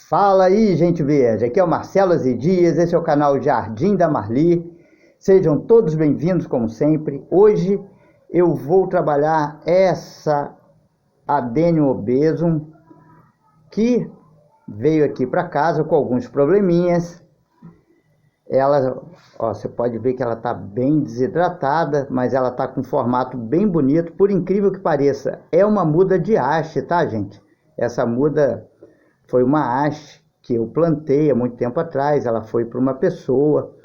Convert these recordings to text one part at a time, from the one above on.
Fala aí, gente verde, aqui é o Marcelo Azidias, esse é o canal Jardim da Marli. Sejam todos bem-vindos, como sempre. Hoje eu vou trabalhar essa Adenium obesum, que veio aqui para casa com alguns probleminhas. Ela, ó, você pode ver que ela está bem desidratada, mas ela está com um formato bem bonito, por incrível que pareça. É uma muda de haste, tá, gente? Essa muda foi uma haste que eu plantei há muito tempo atrás. Ela foi para uma pessoa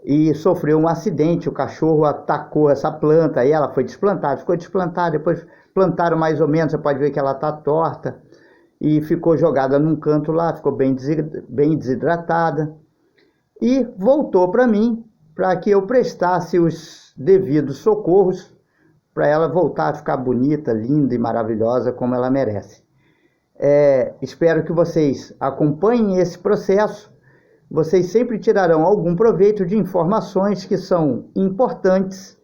e sofreu um acidente. O cachorro atacou essa planta, aí ela foi desplantada, ficou desplantada, depois plantaram mais ou menos, você pode ver que ela está torta, e ficou jogada num canto lá, ficou bem desidratada, e voltou para mim, para que eu prestasse os devidos socorros, para ela voltar a ficar bonita, linda e maravilhosa, como ela merece. Espero que vocês acompanhem esse processo. Vocês sempre tirarão algum proveito de informações que são importantes,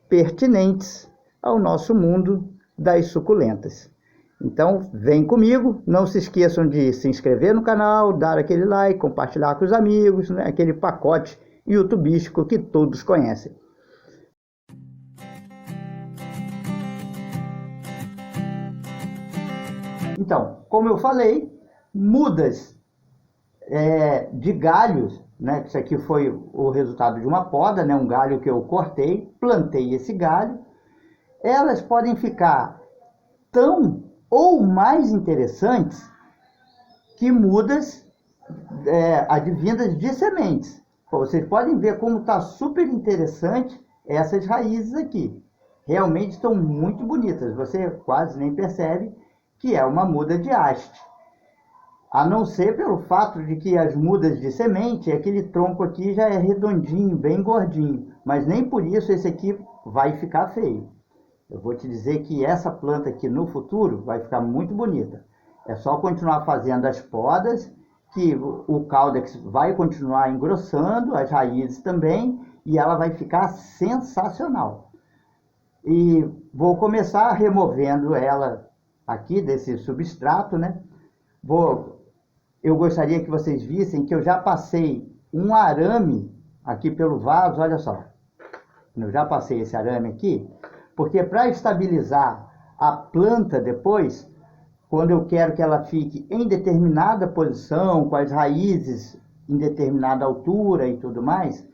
pertinentes ao nosso mundo das suculentas. Então, vem comigo, não se esqueçam de se inscrever no canal, dar aquele like, compartilhar com os amigos, né? Aquele pacote youtubístico que todos conhecem. Então, como eu falei, mudas de galhos, né? Isso aqui foi o resultado de uma poda, né? Um galho que eu cortei, plantei esse galho. Elas podem ficar tão ou mais interessantes que mudas advindas de sementes. Pô, vocês podem ver como está super interessante essas raízes aqui. Realmente estão muito bonitas. Você quase nem percebe que é uma muda de haste. A não ser pelo fato de que as mudas de semente, aquele tronco aqui já é redondinho, bem gordinho. Mas nem por isso esse aqui vai ficar feio. Eu vou te dizer que essa planta aqui no futuro vai ficar muito bonita. É só continuar fazendo as podas, que o caudex vai continuar engrossando, as raízes também, e ela vai ficar sensacional. E vou começar removendo ela aqui desse substrato, né? Eu gostaria que vocês vissem que eu já passei um arame aqui pelo vaso, olha só. Eu já passei esse arame aqui, porque para estabilizar a planta depois, quando eu quero que ela fique em determinada posição, com as raízes em determinada altura e tudo mais,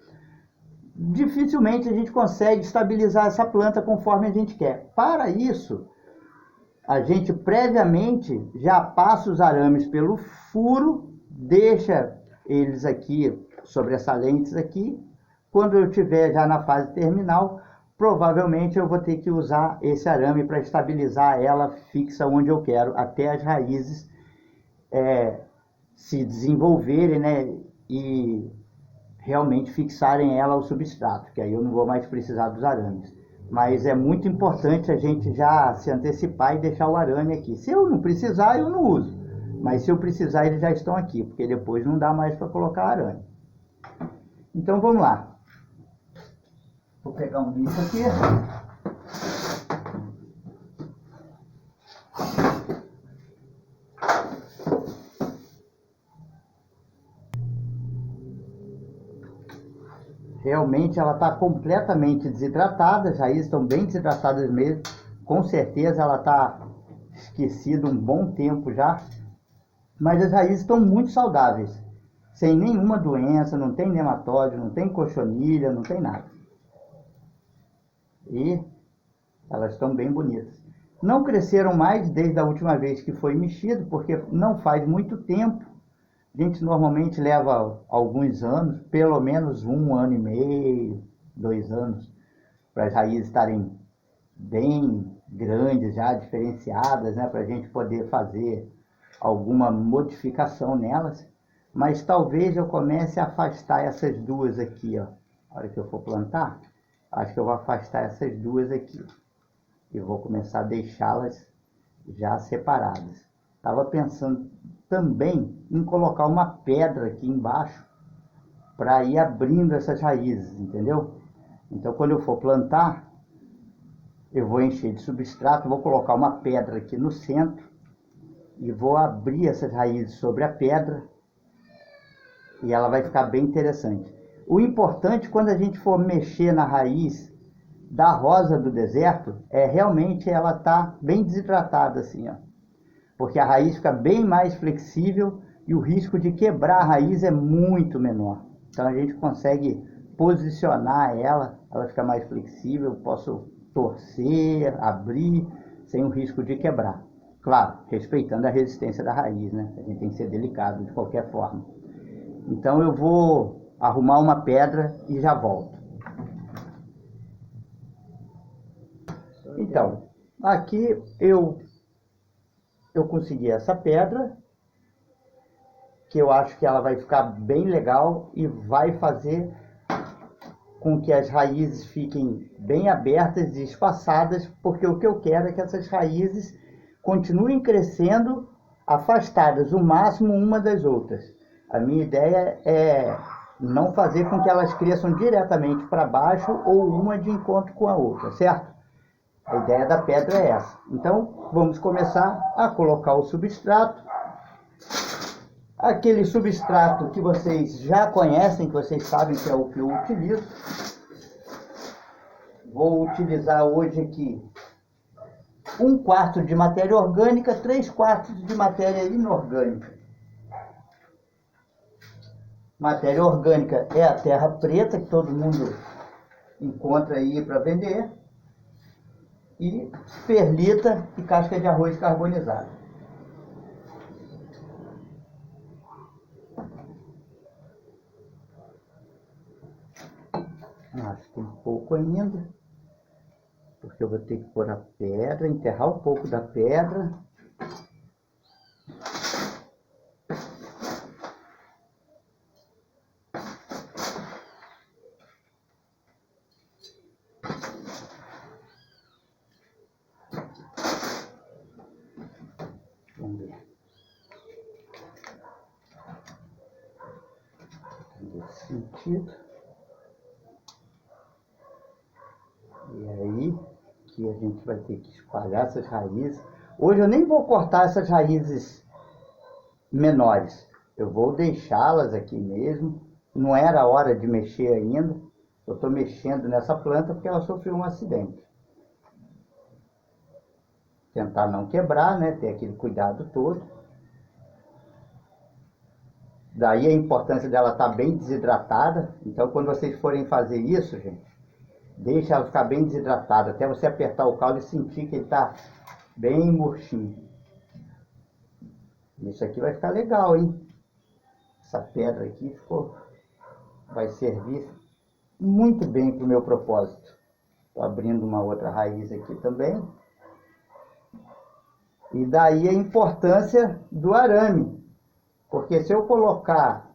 dificilmente a gente consegue estabilizar essa planta conforme a gente quer. Para isso, a gente previamente já passa os arames pelo furo, deixa eles aqui sobressalentes aqui. Quando eu estiver já na fase terminal, provavelmente eu vou ter que usar esse arame para estabilizar ela fixa onde eu quero, até as raízes se desenvolverem, né, e realmente fixarem ela ao substrato, que aí eu não vou mais precisar dos arames. Mas é muito importante a gente já se antecipar e deixar o arame aqui. Se eu não precisar, eu não uso. Mas se eu precisar, eles já estão aqui, porque depois não dá mais para colocar arame. Então vamos lá. Vou pegar um lixo aqui. Realmente ela está completamente desidratada, as raízes estão bem desidratadas mesmo. Com certeza ela está esquecida um bom tempo já. Mas as raízes estão muito saudáveis, sem nenhuma doença, não tem nematóide, não tem cochonilha, não tem nada. E elas estão bem bonitas. Não cresceram mais desde a última vez que foi mexido, porque não faz muito tempo. A gente normalmente leva alguns anos, pelo menos 1 ano e meio, 2 anos, para as raízes estarem bem grandes, já diferenciadas, né, para a gente poder fazer alguma modificação nelas. Mas talvez eu comece a afastar essas duas aqui, ó. Na hora que eu for plantar, acho que eu vou afastar essas duas aqui. E vou começar a deixá-las já separadas. Estava pensando também em colocar uma pedra aqui embaixo para ir abrindo essas raízes, entendeu? Então, quando eu for plantar, eu vou encher de substrato, vou colocar uma pedra aqui no centro e vou abrir essas raízes sobre a pedra e ela vai ficar bem interessante. O importante quando a gente for mexer na raiz da rosa do deserto é realmente ela tá bem desidratada assim, ó. Porque a raiz fica bem mais flexível e o risco de quebrar a raiz é muito menor. Então a gente consegue posicionar ela, ela fica mais flexível, eu posso torcer, abrir, sem o risco de quebrar. Claro, respeitando a resistência da raiz, né? A gente tem que ser delicado de qualquer forma. Então eu vou arrumar uma pedra e já volto. Então, aqui eu consegui essa pedra, que eu acho que ela vai ficar bem legal e vai fazer com que as raízes fiquem bem abertas e espaçadas, porque o que eu quero é que essas raízes continuem crescendo afastadas o máximo uma das outras. A minha ideia é não fazer com que elas cresçam diretamente para baixo ou uma de encontro com a outra, certo? A ideia da pedra é essa. Então, vamos começar a colocar o substrato. Aquele substrato que vocês já conhecem, que vocês sabem que é o que eu utilizo. Vou utilizar hoje aqui 1/4 de matéria orgânica, 3/4 de matéria inorgânica. Matéria orgânica é a terra preta, que todo mundo encontra aí para vender. E perlita e casca de arroz carbonizada. Acho que tem pouco ainda, porque eu vou ter que pôr a pedra, enterrar um pouco da pedra. Vamos ver. Nesse sentido. E aí, que a gente vai ter que espalhar essas raízes. Hoje eu nem vou cortar essas raízes menores. Eu vou deixá-las aqui mesmo. Não era a hora de mexer ainda. Eu estou mexendo nessa planta porque ela sofreu um acidente. Tentar não quebrar, né? Ter aquele cuidado todo. Daí a importância dela estar bem desidratada. Então, quando vocês forem fazer isso, gente, deixa ela ficar bem desidratada, até você apertar o caule e sentir que ele está bem murchinho. Isso aqui vai ficar legal, hein? Essa pedra aqui vai servir muito bem para o meu propósito. Estou abrindo uma outra raiz aqui também. E daí a importância do arame. Porque se eu colocar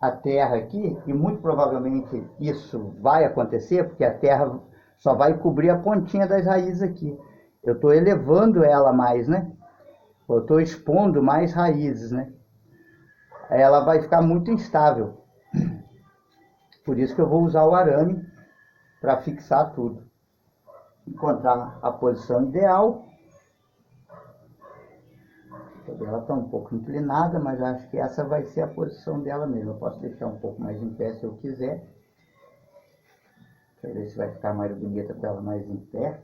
a terra aqui, e muito provavelmente isso vai acontecer, porque a terra só vai cobrir a pontinha das raízes aqui. Eu estou elevando ela mais, né? Eu estou expondo mais raízes, né? Ela vai ficar muito instável. Por isso que eu vou usar o arame para fixar tudo. Encontrar a posição ideal. Ela está um pouco inclinada, mas acho que essa vai ser a posição dela mesmo. Eu posso deixar um pouco mais em pé se eu quiser. Deixa eu ver se vai ficar mais bonita com ela mais em pé.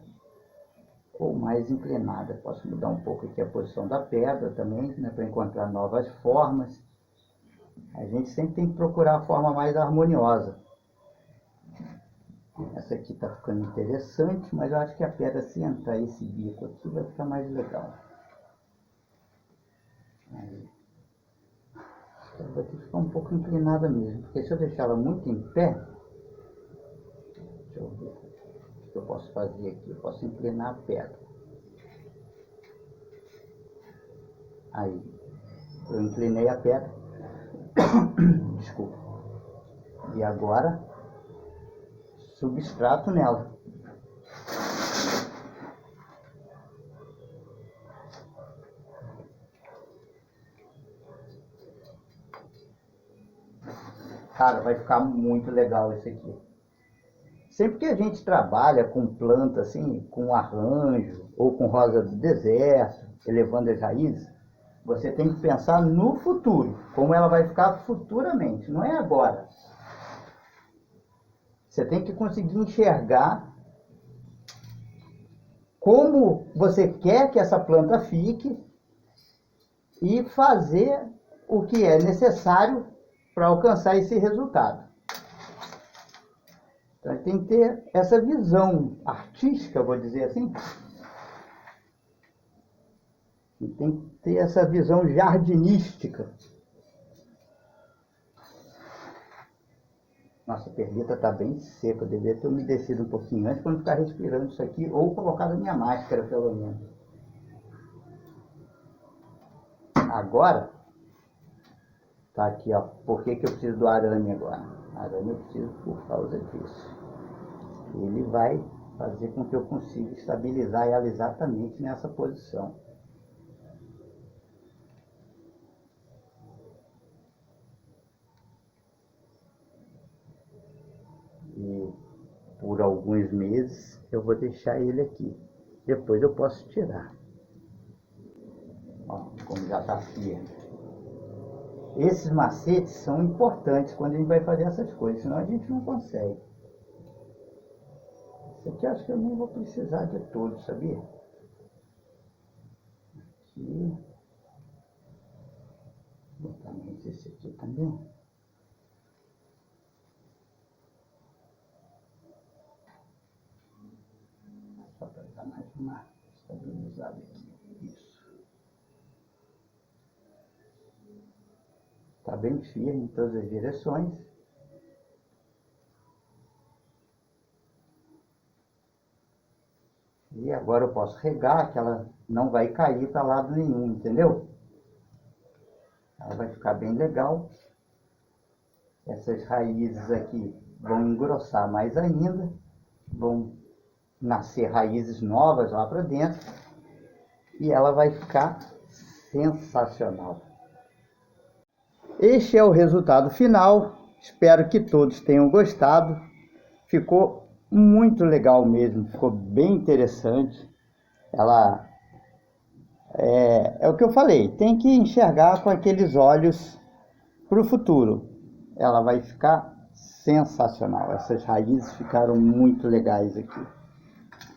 Ou mais inclinada. Posso mudar um pouco aqui a posição da pedra também, né, para encontrar novas formas. A gente sempre tem que procurar a forma mais harmoniosa. Essa aqui está ficando interessante, mas eu acho que a pedra, se entrar esse bico aqui, vai ficar mais legal. Aí. Ela vai ter que ficar um pouco inclinada mesmo, porque se eu deixar ela muito em pé, deixa eu ver o que eu posso fazer aqui. Eu posso inclinar a pedra. Aí, eu inclinei a pedra. Desculpa. E agora, substrato nela. Cara, vai ficar muito legal isso aqui. Sempre que a gente trabalha com planta assim, com arranjo, ou com rosa do deserto, elevando as raízes, Você tem que pensar no futuro, como ela vai ficar futuramente, não é agora. Você tem que conseguir enxergar como você quer que essa planta fique e fazer o que é necessário para alcançar esse resultado. Então, tem que ter essa visão artística, vou dizer assim. E tem que ter essa visão jardinística. Nossa, a perlita está bem seca. Eu deveria ter umedecido um pouquinho antes para não ficar respirando isso aqui, ou colocado a minha máscara, pelo menos. Agora, tá aqui, ó. Por que eu preciso do arame agora? Arame eu preciso por causa disso. Ele vai fazer com que eu consiga estabilizar ela exatamente nessa posição. E por alguns meses eu vou deixar ele aqui. Depois eu posso tirar. Ó, como já está firme. Esses macetes são importantes quando a gente vai fazer essas coisas, senão a gente não consegue. Esse aqui acho que eu nem vou precisar de todos, sabia? Aqui. Vou botar mais esse aqui também. Só para dar mais uma estabilizada aqui. Isso. Está bem firme em todas as direções. E agora eu posso regar, que ela não vai cair para lado nenhum, entendeu? Ela vai ficar bem legal. Essas raízes aqui vão engrossar mais ainda. Vão nascer raízes novas lá para dentro. E ela vai ficar sensacional. Este é o resultado final. Espero que todos tenham gostado. Ficou muito legal mesmo, ficou bem interessante. Ela é o que eu falei, tem que enxergar com aqueles olhos para o futuro. Ela vai ficar sensacional. Essas raízes ficaram muito legais aqui.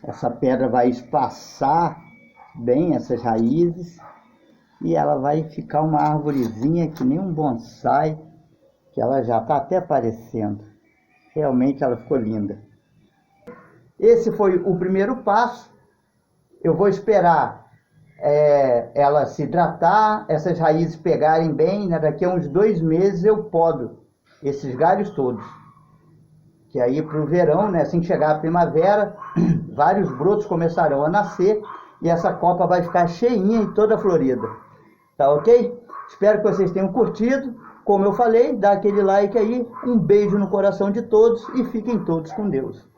Essa pedra vai espaçar bem essas raízes e ela vai ficar uma arvorezinha que nem um bonsai, que ela já está até aparecendo. Realmente ela ficou linda. Esse foi o primeiro passo. Eu vou esperar ela se hidratar, essas raízes pegarem bem, né? Daqui a uns 2 meses eu podo esses galhos todos. Que aí para o verão, né? Assim que chegar a primavera, vários brotos começarão a nascer e essa copa vai ficar cheinha e toda florida. Tá ok? Espero que vocês tenham curtido. Como eu falei, dá aquele like aí, um beijo no coração de todos e fiquem todos com Deus.